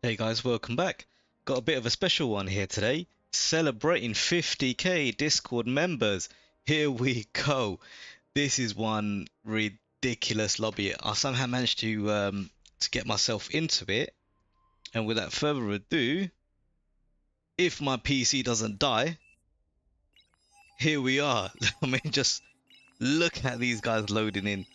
Hey guys, welcome back. Got a bit of a special one here today. Celebrating 50k Discord members. Here we go. This is one ridiculous lobby. I somehow managed to get myself into it. And without further ado, if my PC doesn't die, here we are. I mean, just look at these guys loading in.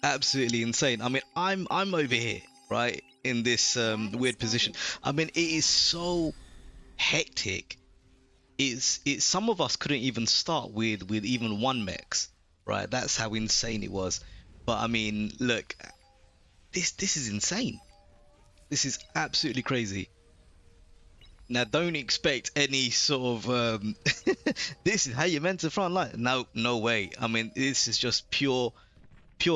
Absolutely insane. I mean, I'm over here, right, in this weird position. I mean, it is so hectic. It's some of us couldn't even start with even one mechs, right? That's how insane it was. But I mean, look, this is insane. This is absolutely crazy. Now, don't expect any sort of this is how you're meant to front line. No way. I mean, this is just pure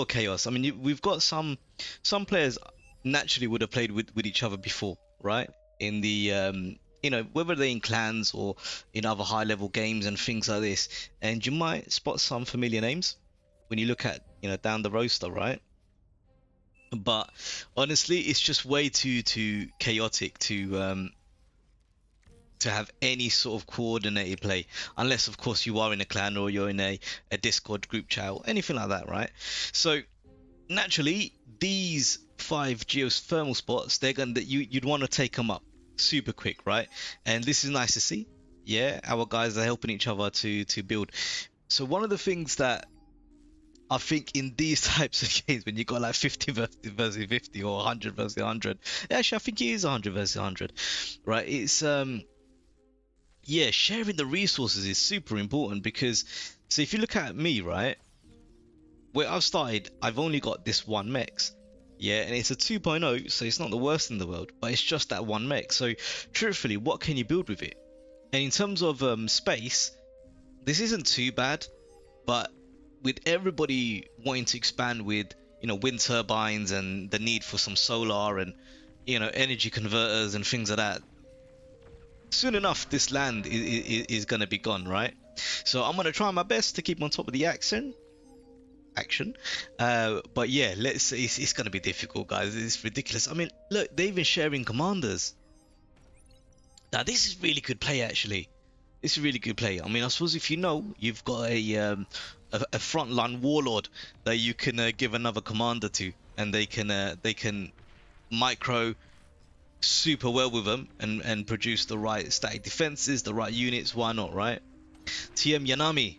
chaos. I mean, we've got some players naturally would have played with each other before, right? In the whether they're in clans or in other high level games and things like this, and you might spot some familiar names when you look at down the roster, right? But honestly, it's just way too chaotic to have any sort of coordinated play, unless of course you are in a clan or you're in a Discord group chat or anything like that, right? So naturally, these 5 geothermal spots, they're gonna you'd want to take them up super quick, right? And this is nice to see. Yeah, our guys are helping each other to build. So one of the things that I think in these types of games, when you got like 50 versus 50 or 100 versus 100, actually I think it is 100 versus 100, right? It's yeah, sharing the resources is super important because, so if you look at me, right, where I've started, I've only got this one mech. Yeah, and it's a 2.0, so it's not the worst in the world, but it's just that one mech. So truthfully, what can you build with it? And in terms of space, this isn't too bad, but with everybody wanting to expand with wind turbines and the need for some solar and energy converters and things like that, soon enough this land is going to be gone, right? So I'm going to try my best to keep on top of the action. But yeah, let's say it's going to be difficult, guys. It's ridiculous. I mean, look, they're even sharing commanders. Now this is really good play, actually. This is really good play. I mean, I suppose if you've got a frontline warlord that you can give another commander to, and they can micro super well with them and produce the right static defenses, the right units. Why not, right? TM Yanami.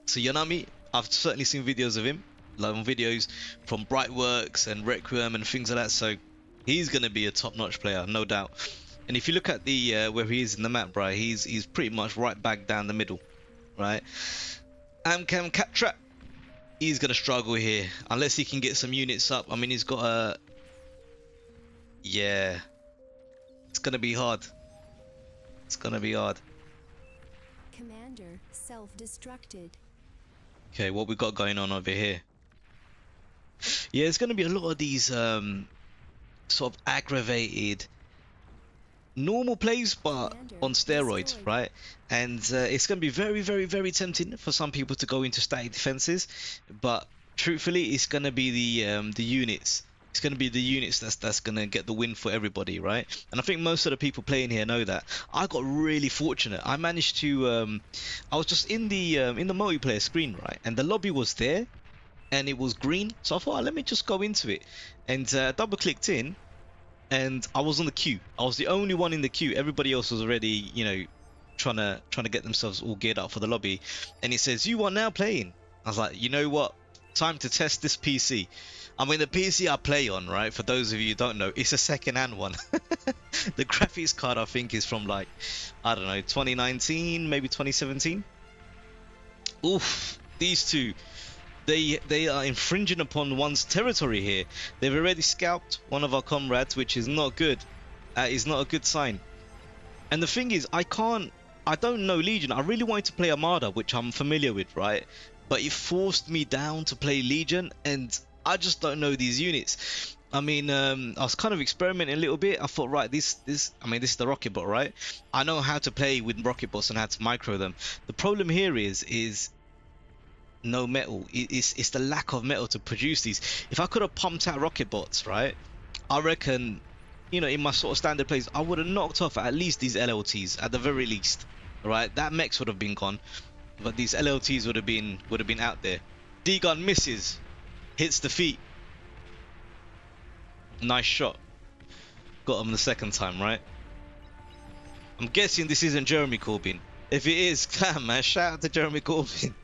So Yanami, I've certainly seen videos of him, like on videos from Brightworks and Requiem and things like that. So he's going to be a top-notch player, no doubt. And if you look at the where he is in the map, right, he's pretty much right back down the middle, right? Amcam Captrap, he's going to struggle here unless he can get some units up. I mean, he's got a, yeah, it's going to be hard. It's going to be hard. Commander self-destructed. Okay, what we got going on over here? Yeah, it's going to be a lot of these sort of aggravated normal plays, but on steroids, right? And it's going to be very tempting for some people to go into static defenses, but truthfully, it's going to be the units. It's going to be the units that's going to get the win for everybody, right? And I think most of the people playing here know that. I got really fortunate. I managed to I was just in the multiplayer screen, right, and the lobby was there and it was green, so I thought, let me just go into it, and double clicked in, and I was on the queue. I was the only one in the queue. Everybody else was already trying to get themselves all geared up for the lobby, and it says you are now playing. I was like, you know what, time to test this PC. I mean, the PC I play on, right, for those of you who don't know, it's a second-hand one. The graphics card, I think, is from like, I don't know, 2019, maybe 2017. Oof, these two, they are infringing upon one's territory here. They've already scalped one of our comrades, which is not good. Is not a good sign. And the thing is, I don't know Legion. I really wanted to play Armada, which I'm familiar with, right? But it forced me down to play Legion, and I just don't know these units. I mean, I was kind of experimenting a little bit. I thought, right, this is the rocket bot, right? I know how to play with rocket bots and how to micro them. The problem here is no metal. It's the lack of metal to produce these. If I could have pumped out rocket bots, right, I reckon you know, in my sort of standard plays, I would have knocked off at least these LLTs at the very least. Right, that mechs would have been gone, but these LLTs would have been out there. D-gun misses, hits the feet. Nice shot. Got him the second time, right? I'm guessing this isn't Jeremy Corbyn. If it is, damn man, shout out to Jeremy Corbyn.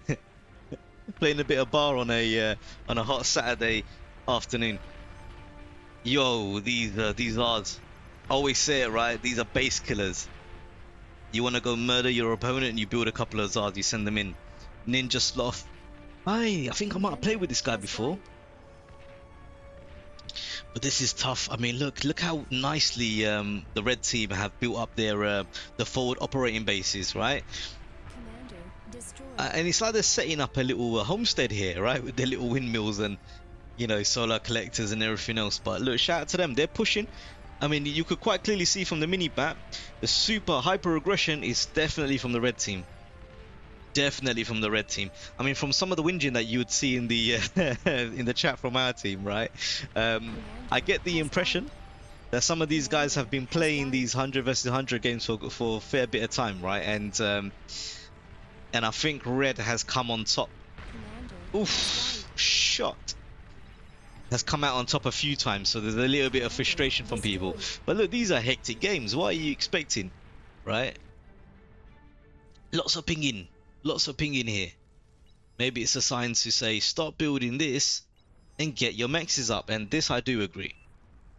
Playing a bit of bar on a hot Saturday afternoon. Yo, these odds. Always say it, right? These are base killers. You want to go murder your opponent and you build a couple of Zards, you send them in. Ninja Sloth. I think I might have played with this guy before. But this is tough. I mean, look how nicely the red team have built up their the forward operating bases, right? Commander destroyed. And it's like they're setting up a little homestead here, right? With their little windmills and, you know, solar collectors and everything else. But look, shout out to them. They're pushing. I mean, you could quite clearly see from the mini map, the super hyper aggression is definitely from the red team. Definitely from the red team. I mean, from some of the whinging that you would see in the in the chat from our team, right? I get the impression that some of these guys have been playing these 100 versus 100 games for a fair bit of time, right? And I think red has come on top. Commander Oof, shot. Has come out on top a few times, so there's a little bit of frustration from people. But look, these are hectic games. What are you expecting, right? Lots of pinging here. Maybe it's a sign to say stop building this and get your maxes up, and this I do agree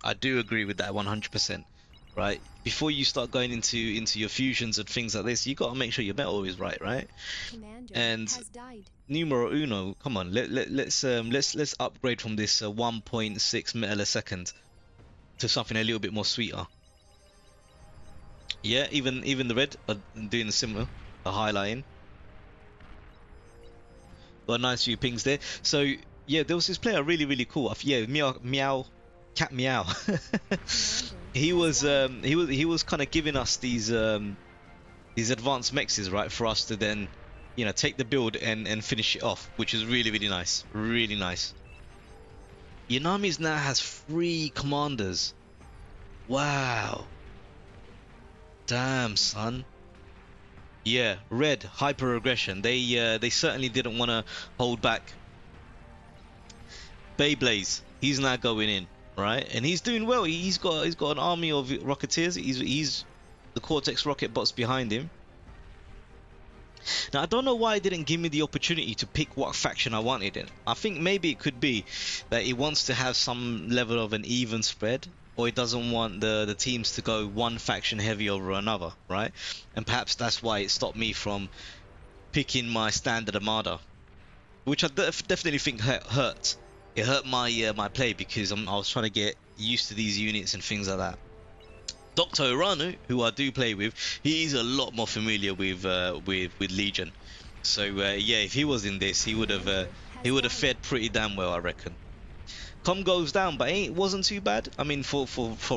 with that 100%, right? Before you start going into your fusions and things like this, you got to make sure your metal is right? Commander And has died. numero uno, come on, let's upgrade from this 1.6 metal a second to something a little bit more sweeter. Yeah, even the red are doing similar, are highlighting. Got a nice few pings there. So yeah, there was this player really cool. Yeah, meow, cat meow. he was kind of giving us these advanced mexes, right, for us to then, you know, take the build and finish it off, which is really nice, really nice. Yanami's now has 3 commanders. Wow. Damn, son. Yeah, red hyper aggression. They certainly didn't want to hold back. Beyblaze, he's now going in, right, and he's doing well. He's got an army of Rocketeers. He's the Cortex rocket bots behind him. Now I don't know why it didn't give me the opportunity to pick what faction I wanted in. I think maybe it could be that it wants to have some level of an even spread, or it doesn't want the teams to go one faction heavy over another, right? And perhaps that's why it stopped me from picking my standard armada, which I definitely think hurt. It hurt my my play because I was trying to get used to these units and things like that. Dr. Uranu, who I do play with, he's a lot more familiar with Legion. So yeah, if he was in this, he would have fared pretty damn well, I reckon. Com goes down, but it wasn't too bad. I mean, for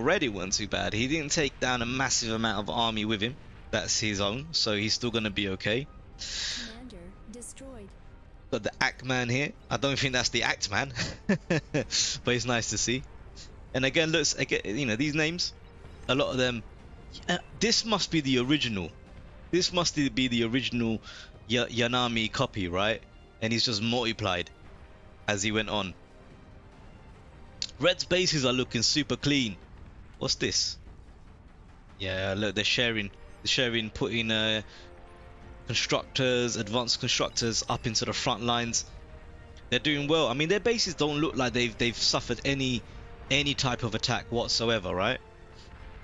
red, it wasn't too bad. He didn't take down a massive amount of army with him. That's his own, so he's still gonna be okay. Commander destroyed. Got the Act Man here. I don't think that's the Act Man, but it's nice to see. And again, looks again, you know, these names, a lot of them. This must be the original. This must be the original Yanami copy, right? And he's just multiplied as he went on. Red's bases are looking super clean. What's this? Yeah, look, they're sharing, putting constructors, advanced constructors up into the front lines. They're doing well. I mean, their bases don't look like they've suffered any type of attack whatsoever, right?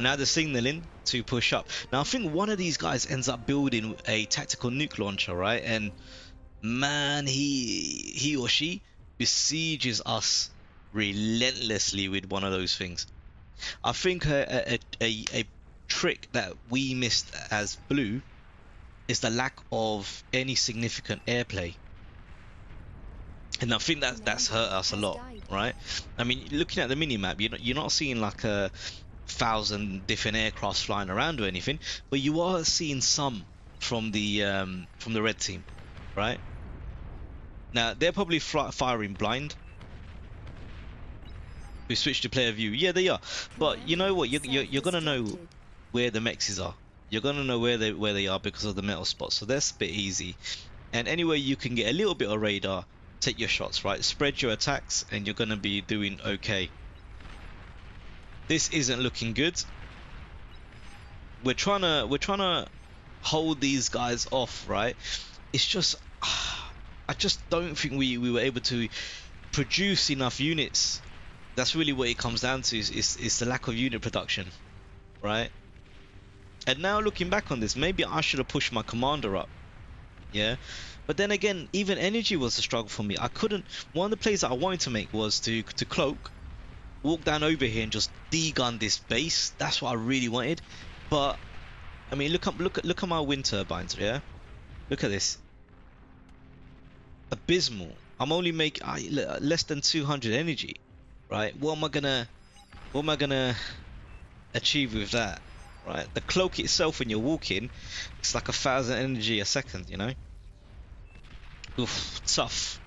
Now they're signaling to push up. Now I think one of these guys ends up building a tactical nuke launcher, right? And man, he or she besieges us relentlessly with one of those things. I think a trick that we missed as blue is the lack of any significant airplay, and I think that's hurt us a lot, right? I mean, looking at the mini-map, you're not seeing like 1,000 different aircrafts flying around or anything, but you are seeing some from the red team, right? Now they're probably firing blind, We switch to player view. Yeah, they are. But you know what? You're gonna know Self-destructed. where the mexes are. You're gonna know where they are because of the metal spots. So that's a bit easy. And anyway, you can get a little bit of radar. Take your shots, right? Spread your attacks, and you're gonna be doing okay. This isn't looking good. We're trying to hold these guys off, right? It's just I just don't think we were able to produce enough units. That's really what it comes down to, is the lack of unit production, right? And now looking back on this, maybe I should have pushed my commander up, yeah. But then again, even energy was a struggle for me. I couldn't. One of the plays that I wanted to make was to cloak, walk down over here and just de-gun this base. That's what I really wanted. But I mean, look at my wind turbines, yeah. Look at this. Abysmal. I'm only making less than 200 energy, right? What am I gonna achieve with that, right? The cloak itself, when you're walking, it's like 1,000 energy a second, you know. Oof, tough.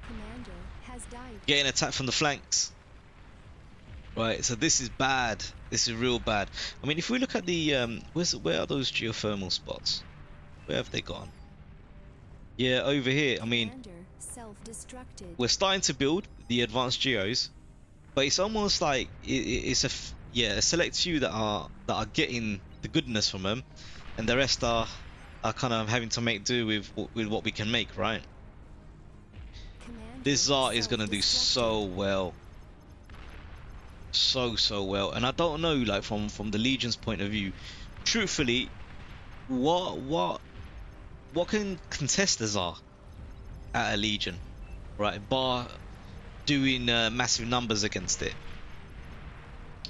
Commander has died. Getting attacked from the flanks, right? So this is bad. This is real bad. I mean, if we look at the where are those geothermal spots? Where have they gone? Yeah, over here. I mean, Commander self-destructed. we're starting to build the advanced geos, but it's almost like it's a select few that are getting the goodness from them, and the rest are kind of having to make do with what we can make, right? Commander This Zart is gonna do so self-destructed. well, so well, and I don't know, like from the Legion's point of view, truthfully, what can contest the Zart at a Legion, right? Bar doing massive numbers against it.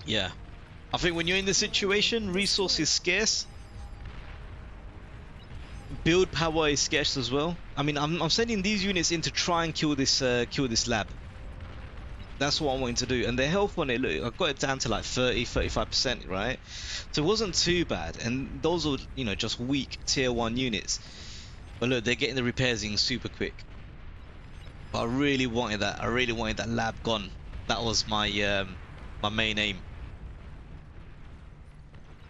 Yeah, I think when you're in the situation, resource is scarce, build power is scarce as well. I mean, I'm sending these units in to try and kill this lab. That's what I'm wanting to do. And their health on it, look, I got it down to like 35%, right? So it wasn't too bad. And those were, you know, just weak tier 1 units. But look, they're getting the repairs in super quick. But I really wanted that. I really wanted that lab gone. That was my my main aim.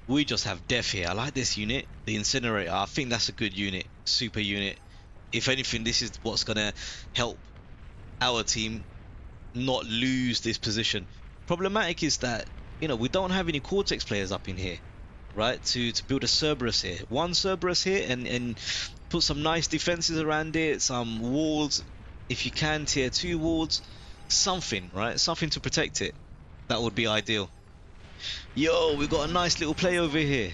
We just have death here. I like this unit, the incinerator. I think that's a good unit, super unit. If anything, this is what's gonna help our team not lose this position. Problematic is that, you know, we don't have any Cortex players up in here, right? To build a Cerberus here. One Cerberus here, and put some nice defenses around it, some walls, if you can, tier 2 walls, something, right? Something to protect it. That would be ideal. Yo, we got a nice little play over here.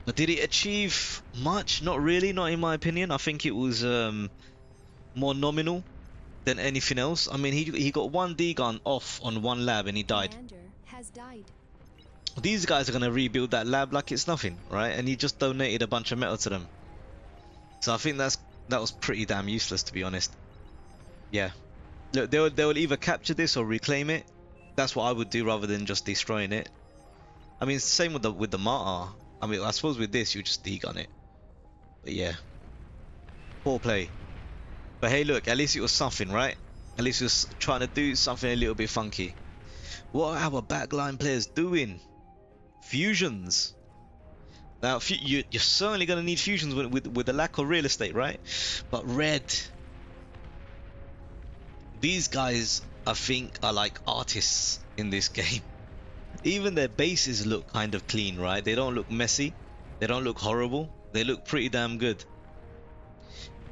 But did it achieve much? Not really, not in my opinion. I think it was more nominal than anything else. I mean, he got one D-gun off on one lab and he died. Commander has died. These guys are gonna rebuild that lab like it's nothing, right? And he just donated a bunch of metal to them. So I think that was pretty damn useless, to be honest. Yeah. Look, they'll either capture this or reclaim it. That's what I would do rather than just destroying it. I mean, same with the Martyr. I mean, I suppose with this you just D-gun it. But yeah, poor play. But hey, look, at least it was something, right? At least it was trying to do something a little bit funky. What are our backline players doing? Fusions. Now, you're certainly going to need fusions with the lack of real estate, right? But red. These guys, I think, are like artists in this game. Even their bases look kind of clean, right? They don't look messy. They don't look horrible. They look pretty damn good.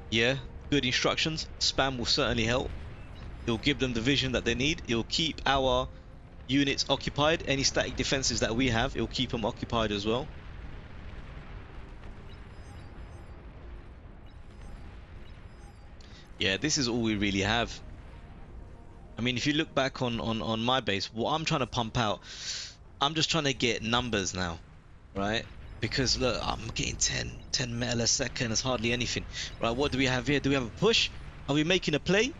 Yeah, good instructions. Spam will certainly help. It'll give them the vision that they need. It'll keep our units occupied. Any static defenses that we have, it'll keep them occupied as well. Yeah, this is all we really have. I mean, if you look back on my base, what I'm trying to pump out, I'm just trying to get numbers now, right? Because look, I'm getting 10 metal a second. It's hardly anything, right? What do we have here? Do we have a push? Are we making a play?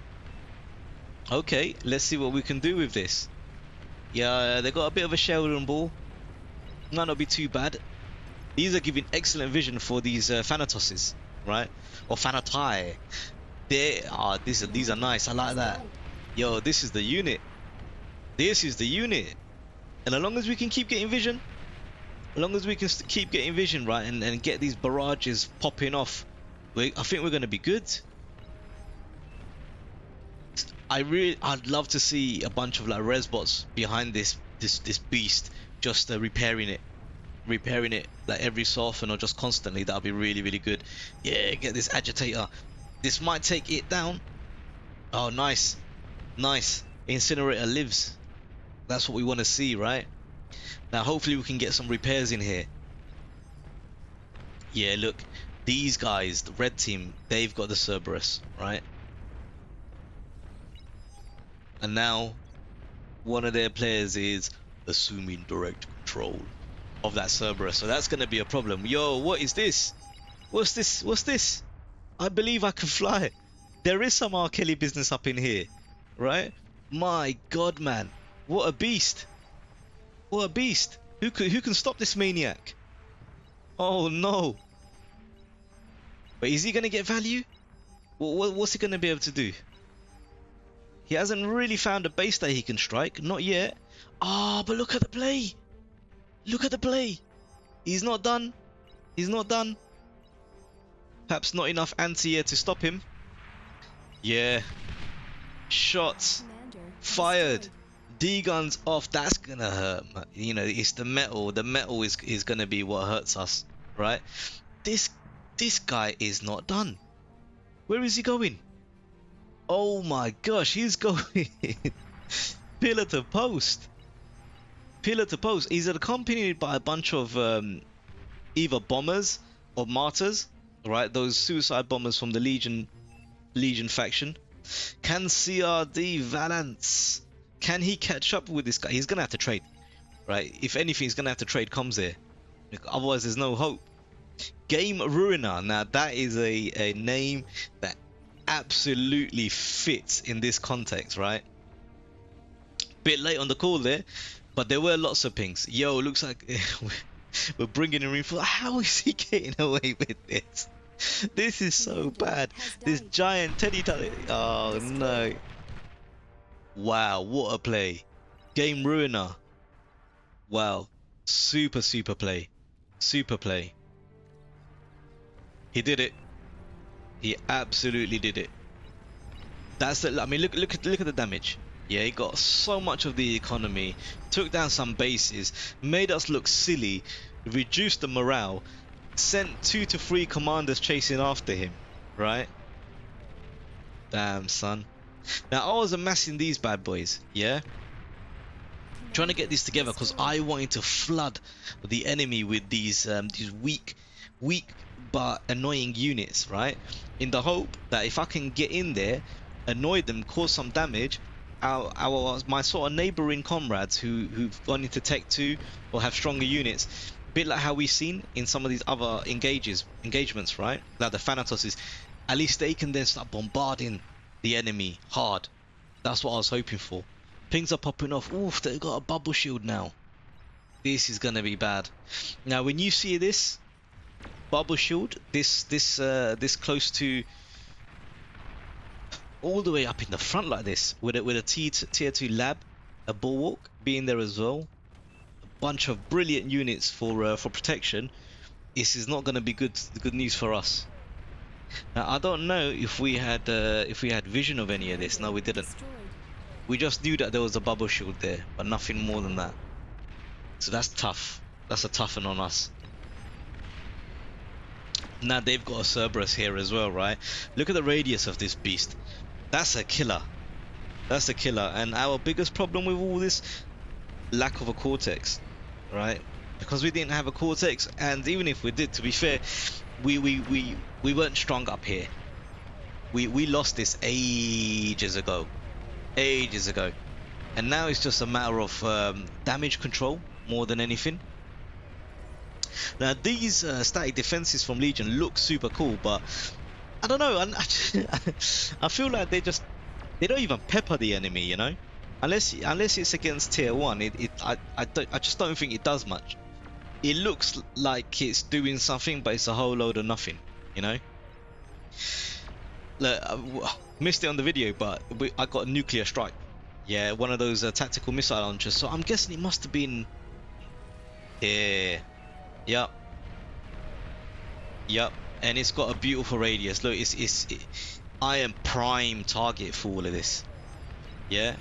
Okay, let's see what we can do with this. Yeah, they got a bit of a shoulder and ball. Might not be too bad. These are giving excellent vision for these Thanatoses, right? Or Thanatai. These are nice. I like that. Yo, this is the unit. This is the unit. And as long as we can keep getting vision, as long as we can keep getting vision, right, and get these barrages popping off, I think we're going to be good. I'd love to see a bunch of like res bots behind this beast, just repairing it like every so often or just constantly. That'll be really, really good. Yeah, get this agitator. This might take it down. Oh, nice. Incinerator lives. That's what we want to see, right? Now hopefully we can get some repairs in here. Yeah, look, these guys, the red team, they've got the Cerberus, right? And now one of their players is assuming direct control of that Cerberus, so that's gonna be a problem. Yo, what is this? What's this? I believe I can fly. There is some R. Kelly business up in here, right? My god, man, what a beast. What a beast. Who can stop this maniac? Oh no. But is he gonna get value? What's he gonna be able to do? He hasn't really found a base that he can strike, not yet. Ah, but look at the play. Look at the play. He's not done. He's not done. Perhaps not enough anti-air to stop him. Yeah. Shots. Commander Fired. destroyed. D-guns off. That's gonna hurt. You know, it's the metal. The metal is gonna be what hurts us, right? This guy is not done. Where is he going? Oh my gosh, he's going pillar to post. Pillar to post. He's accompanied by a bunch of either bombers or martyrs, right? Those suicide bombers from the Legion faction. Can CRD Valance, can he catch up with this guy? He's gonna have to trade, right? If anything, he's gonna have to trade comms there. Otherwise, there's no hope. Game Ruiner. Now that is a name that absolutely fits in this context, right? Bit late on the call there, but there were lots of pings. Yo, looks like we're bringing in reinforcements. How is he getting away with this? This is so bad. This giant teddy tally. Oh no. Wow, what a play. Game Ruiner. Wow. Super play. Super play. He did it. He absolutely did it. That's the, I mean, look at the damage. Yeah, he got so much of the economy, took down some bases, made us look silly, reduced the morale, sent 2 to 3 commanders chasing after him, right? Damn, son. Now I was amassing these bad boys, yeah, trying to get this together because I wanted to flood the enemy with these weak but annoying units, right? In the hope that if I can get in there, annoy them, cause some damage, my sort of neighboring comrades who've gone into Tech 2 or have stronger units, a bit like how we've seen in some of these other engagements, right? Like the Thanatoses, at least they can then start bombarding the enemy hard. That's what I was hoping for. Pings are popping off. Oof, they've got a bubble shield now. This is gonna be bad. Now when you see this bubble shield, this close to all the way up in the front like this, with a tier 2 lab, a bulwark being there as well, a bunch of brilliant units for protection, this is not going to be good news for us. Now I don't know if we had vision of any of this. No, we didn't. Destroyed. We just knew that there was a bubble shield there, but nothing more than that. So that's tough. That's a tough one on us. Now they've got a Cerberus here as well, right? Look at the radius of this beast. That's a killer. That's a killer. And our biggest problem with all this, lack of a Cortex, right? Because we didn't have a Cortex, and even if we did, to be fair, we weren't strong up here. We lost this ages ago, and now it's just a matter of damage control more than anything. Now these static defenses from Legion look super cool, but I don't know. I feel like they don't even pepper the enemy, you know. Unless it's against tier 1, I just don't think it does much. It looks like it's doing something, but it's a whole load of nothing, you know. Look, missed it on the video, but I got a nuclear strike. Yeah, one of those tactical missile launchers. So I'm guessing it must have been here. Yep. Yep. And it's got a beautiful radius. Look, I am prime target for all of this. Yeah.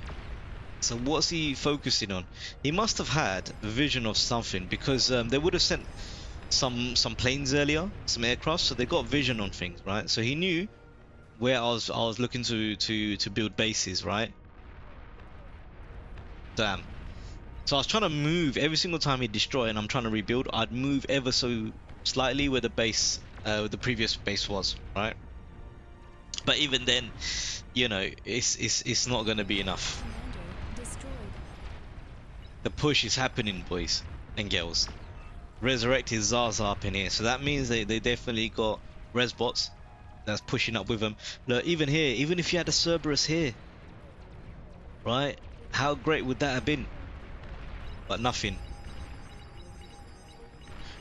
So what's he focusing on? He must have had a vision of something, because they would have sent some planes earlier, some aircraft, so they got vision on things, right? So he knew where I was looking to build bases, right? Damn. So I was trying to move every single time he'd destroy, and I'm trying to rebuild. I'd move ever so slightly where the base, the previous base was, right? But even then, you know, it's not going to be enough. Commander destroyed. The push is happening, boys and girls. Resurrected Zaza up in here, so that means they definitely got res bots that's pushing up with them. Look, even here, even if you had a Cerberus here, right? How great would that have been? But nothing.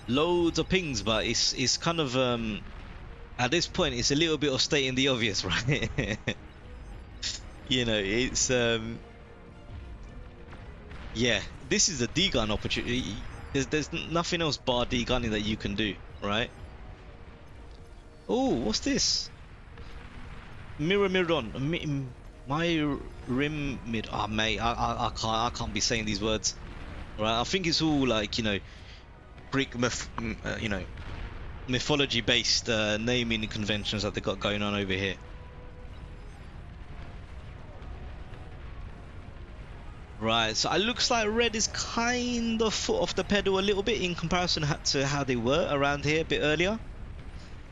Loads of pings, but it's kind of at this point it's a little bit of stating the obvious, right? You know, it's yeah, this is a D-gun opportunity. There's nothing else bar D-gunning that you can do, right? Oh, what's this? Miramidon, my rim mid. Ah, mate, I can't be saying these words, right? I think it's all like, you know, Greek you know, mythology-based naming conventions that they got going on over here. Right, so it looks like red is kind of foot off the pedal a little bit in comparison to how they were around here a bit earlier.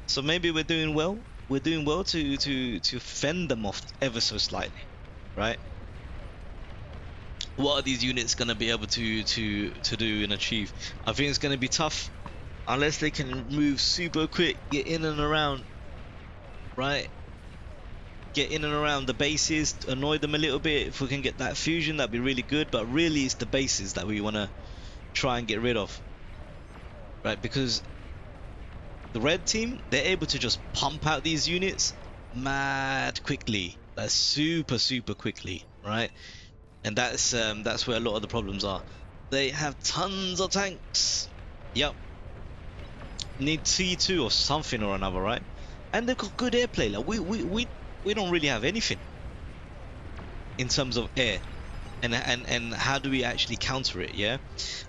So maybe we're doing well. We're doing well to fend them off ever so slightly, right? What are these units going to be able to do and achieve? I think it's going to be tough unless they can move super quick, get in and around, right? Get in and around the bases, annoy them a little bit. If we can get that fusion, that'd be really good. But really, it's the bases that we want to try and get rid of, right? Because the red team, they're able to just pump out these units mad quickly, like super quickly, right? And that's where a lot of the problems are. They have tons of tanks. Yep. Need T2 or something or another, right? And they've got good airplay. Like we don't really have anything in terms of air, and how do we actually counter it? Yeah,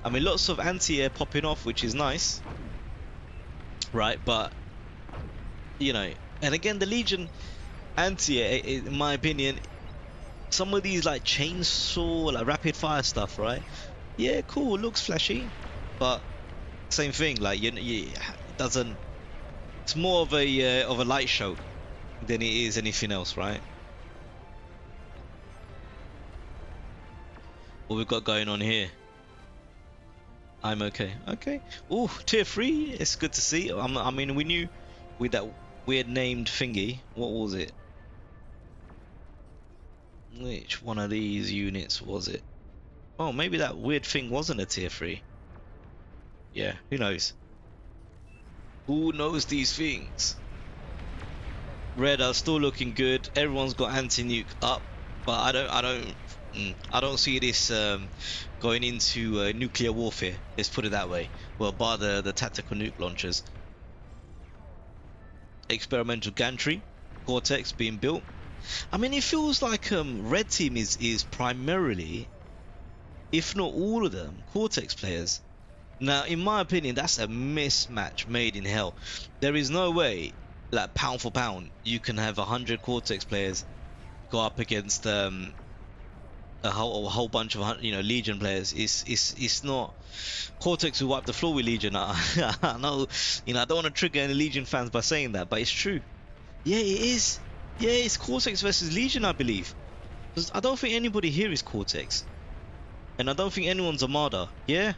I mean, lots of anti-air popping off, which is nice, right? But you know, and again, the Legion anti-air, in my opinion, some of these like chainsaw, like rapid fire stuff, right? Yeah, cool, looks flashy, but same thing. Like it doesn't. It's more of a light show than it is anything else, right? What we've got going on here? I'm okay. Okay. Oh, tier 3. It's good to see. I mean, we knew with that weird named thingy. What was it? Which one of these units was it? Oh, maybe that weird thing wasn't a tier 3. Yeah, who knows? Who knows these things? Red are still looking good. Everyone's got anti-nuke up, but I don't see this going into nuclear warfare. Let's put it that way. Well, bar the tactical nuke launchers. Experimental gantry, Cortex being built. I mean, it feels like red team is primarily, if not all of them, Cortex players. Now, in my opinion, that's a mismatch made in hell. There is no way, like pound for pound, you can have 100 Cortex players go up against a whole bunch of Legion players. It's not. Cortex will wipe the floor with Legion. I know, I don't want to trigger any Legion fans by saying that, but it's true. Yeah, it is. Yeah, it's Cortex versus Legion, I believe. Because I don't think anybody here is Cortex, and I don't think anyone's Armada. Yeah,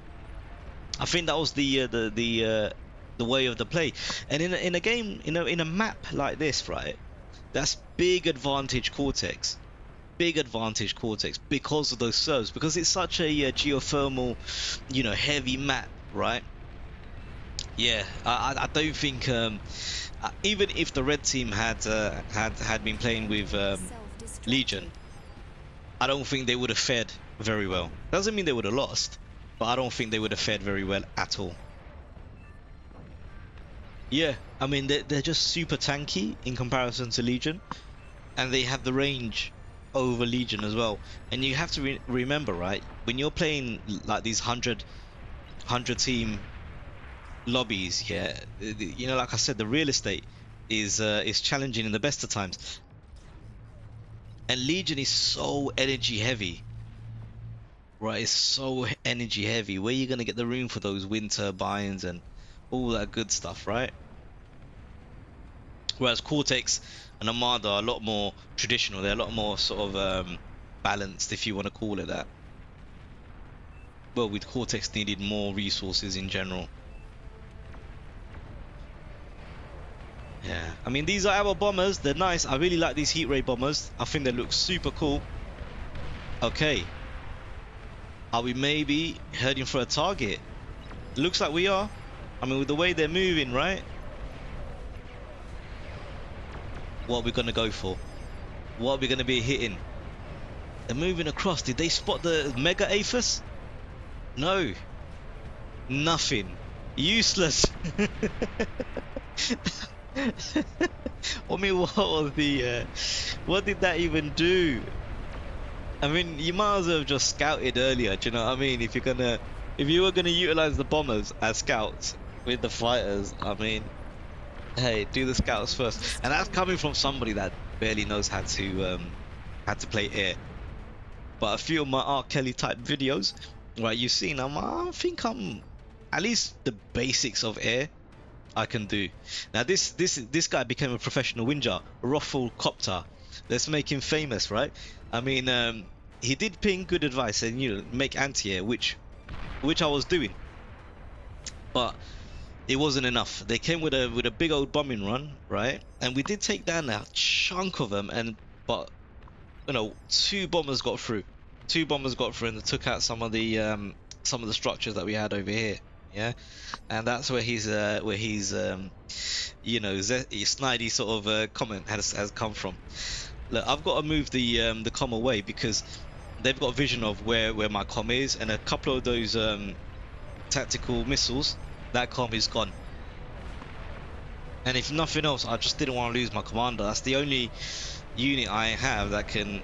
I think that was the way of the play. And in a game, in a map like this, right, that's big advantage Cortex, because of those servs, because it's such a geothermal, heavy map, right? Yeah, I don't think even if the red team had been playing with Self-destructed. Legion, I don't think they would have fared very well. Doesn't mean they would have lost, but I don't think they would have fared very well at all. Yeah, I mean they're just super tanky in comparison to Legion, and they have the range over Legion as well. And you have to remember, right, when you're playing like these 100 team lobbies, yeah, you know, like I said, the real estate is challenging in the best of times, and Legion is so energy heavy, right? It's so energy heavy. Where you gonna get the room for those wind turbines and all that good stuff, right? Whereas Cortex and Armada are a lot more traditional. They're a lot more sort of balanced, if you want to call it that. Well, with Cortex needed more resources in general. Yeah, I mean these are our bombers. They're nice. I really like these heat ray bombers. I think they look super cool. Okay, are we maybe heading for a target? Looks like we are. I mean, with the way they're moving, right? What are we gonna go for? What are we gonna be hitting? They're moving across. Did they spot the Mega Aphis? No. Nothing. Useless. I mean, what was the what did that even do? I mean, you might as well have just scouted earlier, do you know what I mean? If you were gonna utilize the bombers as scouts with the fighters, I mean, hey, do the scouts first. And that's coming from somebody that barely knows how to play air. But a few of my R. Kelly type videos, right, you've seen, I think I'm at least the basics of air I can do. Now this guy became a professional whinger, Ruffle Copter. Let's make him famous, right? I mean, he did ping good advice and, you know, make anti-air, which I was doing, but it wasn't enough. They came with a big old bombing run, right? And we did take down a chunk of them, but you know, two bombers got through. Two bombers got through and they took out some of the structures that we had over here. Yeah, and that's where he's you know, snidey sort of comment has come from. Look, I've got to move the comm away because they've got vision of where my comm is, and a couple of those tactical missiles, that comm is gone. And if nothing else, I just didn't want to lose my commander. That's the only unit I have that can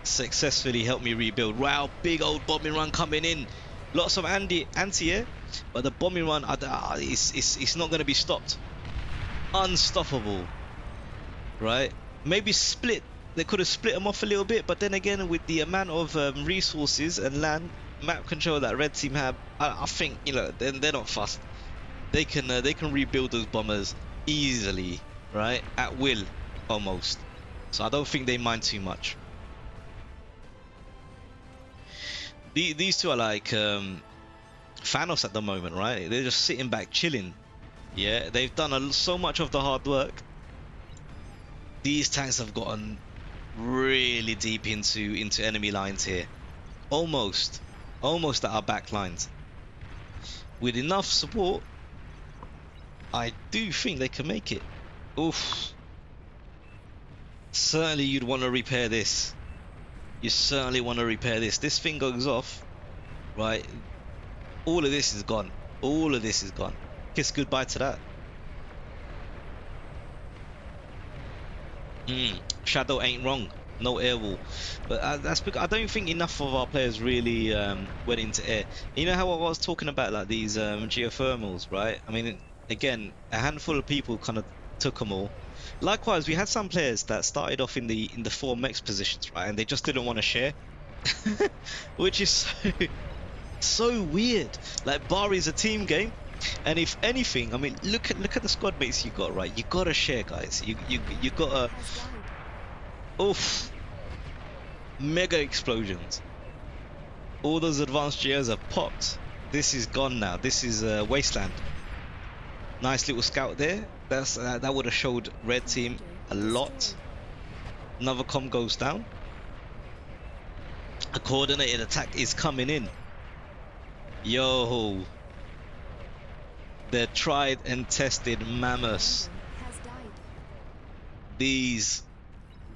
successfully help me rebuild. Wow, big old bombing run coming in. Lots of anti-air, but the bombing run, it's not going to be stopped. Unstoppable, right? Maybe split. They could have split them off a little bit, but then again, with the amount of resources and land map control that red team have, I think, you know, they're not fussed. They can rebuild those bombers easily, right? At will, almost. So I don't think they mind too much. These two are like Thanos at the moment, right? They're just sitting back chilling. Yeah, they've done so much of the hard work. These tanks have gotten really deep into enemy lines here. Almost at our back lines. With enough support, I do think they can make it. Oof. Certainly you'd want to repair this. You certainly want to repair this. This thing goes off, right? All of this is gone. All of this is gone. Kiss goodbye to that. Shadow ain't wrong. No air wall. But that's because I don't think enough of our players really went into air. You know how I was talking about like these geothermals, right? I mean, again, a handful of people kind of took them all. Likewise, we had some players that started off in the 4 mechs positions, right, and they just didn't want to share, which is so weird. Like, Bari's a team game, and if anything, I mean, look at the squad mates you got, right? You gotta share, guys. You gotta. Oof! Mega explosions. All those advanced gears are popped. This is gone now. This is wasteland. Nice little scout there. That would have showed red team a lot. Another comm goes down. A coordinated attack is coming in. Yo, They're tried and tested mammoths. Commander has died. These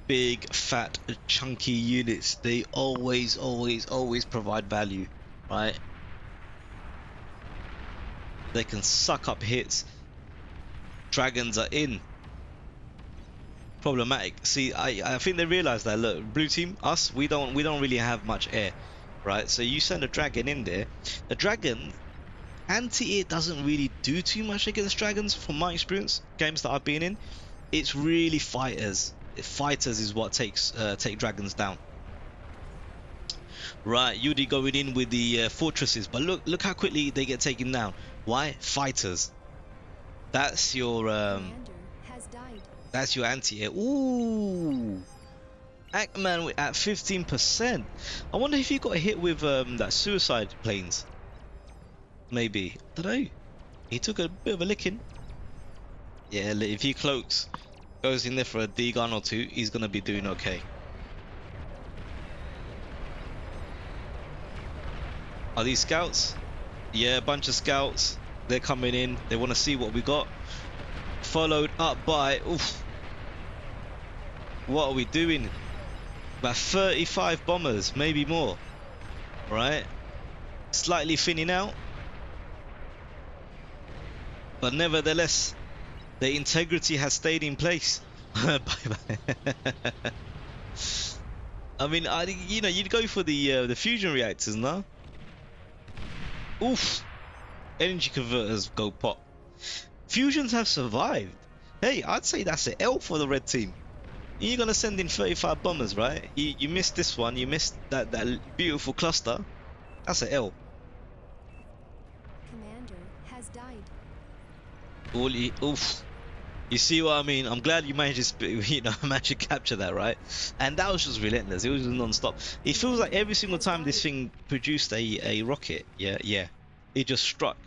big, fat, chunky units, they always provide value, right? They can suck up hits. Dragons are in. Problematic. See, I think they realize that. Look, blue team, us, we don't really have much air, right? So you send a dragon in there. The dragon, anti-air doesn't really do too much against dragons, from my experience. Games that I've been in, it's really fighters. Fighters is what take dragons down. Right, Yudi going in with the fortresses, but look how quickly they get taken down. Why? Fighters. That's your Commander has died. that's your anti-air. Ooh, Ackman at 15%. I wonder if he got hit with that suicide planes. Maybe. Don't know. He took a bit of a licking. Yeah, if he cloaks, goes in there for a D gun or two, he's gonna be doing okay. Are these scouts? Yeah, a bunch of scouts. They're coming in. They want to see what we got. Followed up by, oof. What are we doing? About 35 bombers, maybe more. Right? Slightly thinning out. But nevertheless, the integrity has stayed in place. Bye bye. I mean, you know, you'd go for the fusion reactors, no? Oof. Energy converters go pop. Fusions have survived. Hey, I'd say that's an L for the red team. You're gonna send in 35 bombers, right? You missed this one. You missed that beautiful cluster. That's an L. Commander has died. Oof. You see what I mean? I'm glad you managed to, managed to capture that, right? And that was just relentless. It was just non-stop. It feels like every single time this thing produced a rocket, yeah, it just struck.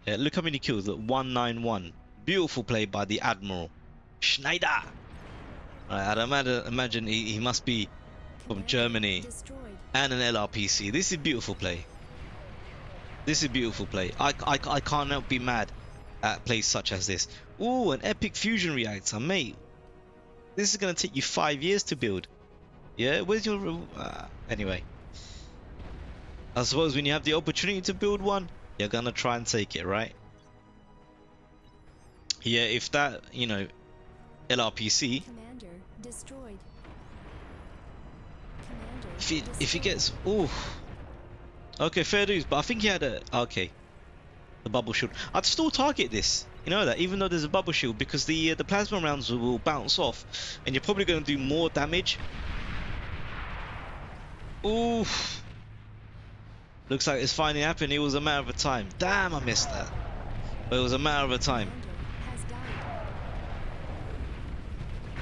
Yeah, look how many kills. Look, 191. Beautiful play by the Admiral Schneider. Right, I'd imagine he must be from Commander Germany destroyed. and an LRPC. This is beautiful play. This is beautiful play. I can't help be mad at plays such as this. Ooh, an epic fusion reactor, mate. This is gonna take you 5 years to build. Yeah, where's your anyway? I suppose when you have the opportunity to build one, you're gonna try and take it, right? Yeah, if that, LRPC, Commander destroyed. if he gets, ooh, okay, fair dues. But I think he had the bubble shield. I'd still target this. You know that, even though there's a bubble shield, because the plasma rounds will bounce off, and you're probably going to do more damage. Oof. Looks like it's finally happened. It was a matter of time. Damn, I missed that. But it was a matter of time. Commander has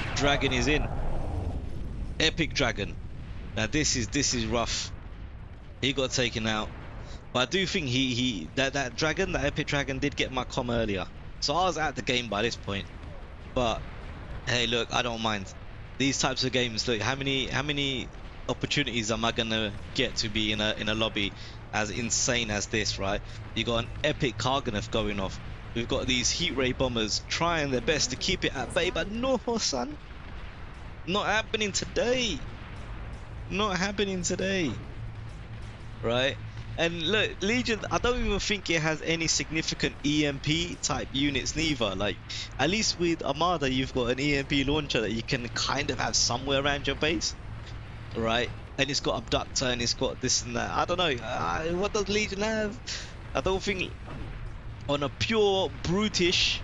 died. Dragon is in. Epic dragon. Now this is rough. He got taken out. But I do think that epic dragon did get my comm earlier. So I was at the game by this point. But hey, look, I don't mind. These types of games, look, how many opportunities am I gonna get to be in a lobby as insane as this, right? You got an epic Karganeth going off. We've got these heat ray bombers trying their best to keep it at bay, but no, son. Not happening today. Not happening today. Right? And look, Legion, I don't even think it has any significant EMP type units neither. Like, at least with Armada, you've got an EMP launcher that you can kind of have somewhere around your base, right? And it's got abductor and it's got this and that. I don't know. What does Legion have? I don't think on a pure brutish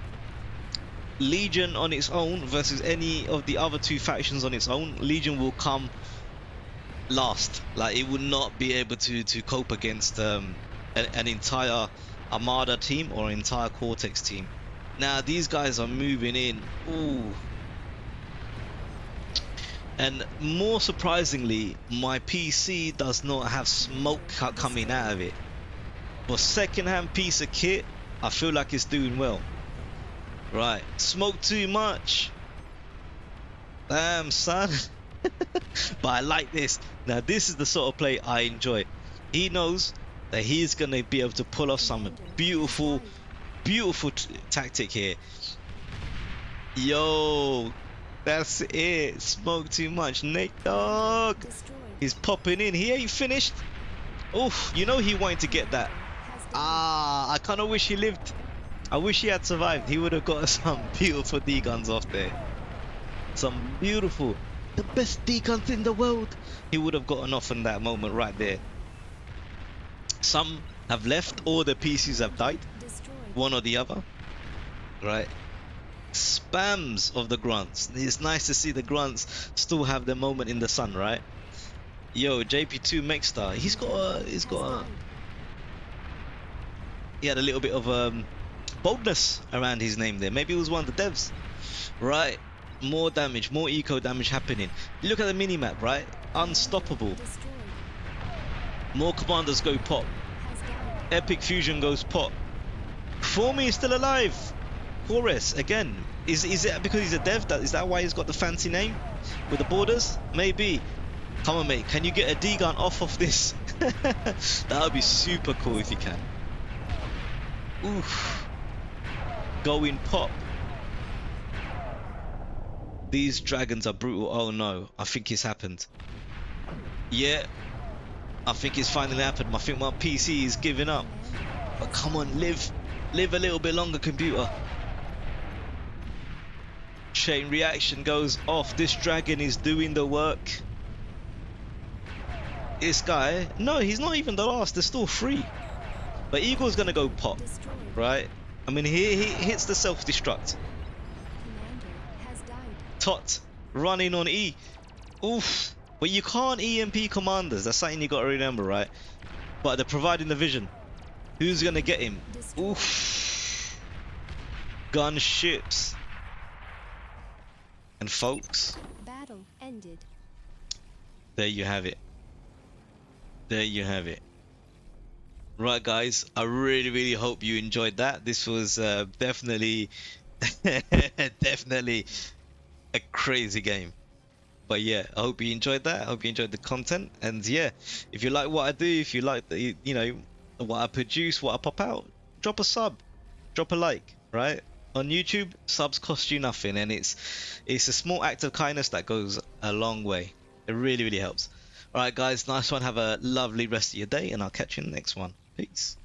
Legion on its own versus any of the other two factions on its own, Legion will come last. Like, it would not be able to cope against an entire Armada team or an entire Cortex team. Now these guys are moving in. Ooh. And more surprisingly, my PC does not have smoke coming out of it. For second-hand piece of kit, I feel like it's doing well. Right, smoke too much. Damn, son. But I like this. Now this is the sort of play I enjoy. He knows that he's gonna be able to pull off some beautiful beautiful tactic here. Yo, that's it. Smoke too much, Nate Dogg. Destroyed. He's popping in. He ain't finished. Oof, you know he wanted to get that. Has died. Ah, I kind of wish he lived. I wish he had survived. He would have got some beautiful D guns off there. Some beautiful, the best D guns in the world. He would have gotten off in that moment right there. Some have left, or the PCs have died, Destroyed. one or the other. Right. Spams of the grunts. It's nice to see the grunts still have their moment in the sun, right? Yo, JP2 Mexstar. He's got a. He had a little bit of boldness around his name there. Maybe it was one of the devs, right? More damage, more eco damage happening. Look at the mini map, right? Unstoppable. Destroyed. More commanders go pop. Has died. Epic fusion goes pop. Formy is still alive. Horus again. Is it because he's a dev? Is that why he's got the fancy name with the borders? Maybe. Come on, mate. Can you get a D gun off of this? That would be super cool if you can. Oof. Going pop. These dragons are brutal. Oh no, I think it's happened. Yeah, I think it's finally happened. I think my PC is giving up. But come on, live a little bit longer, computer. Chain reaction goes off. This dragon is doing the work. This guy, no, he's not even the last. There's still 3. But Eagle's gonna go pop, Destroyed. right? I mean, he hits the self-destruct. Commander has died. Tot running on E. Oof. But you can't EMP commanders. That's something you got to remember, right? But they're providing the vision. Who's gonna get him? Destroyed. Oof. Gunships. And folks, Battle ended. there you have it. There you have it. Right, guys, I really hope you enjoyed that. This was definitely definitely a crazy game. But yeah, I hope you enjoyed that. I hope you enjoyed the content. And yeah, if you like what I do, if you like the, you know, what I produce, what I pop out, drop a sub, drop a like, right? On YouTube, subs cost you nothing, and it's a small act of kindness that goes a long way. It really helps. All right, guys, nice one. Have a lovely rest of your day, and I'll catch you in the next one. Peace.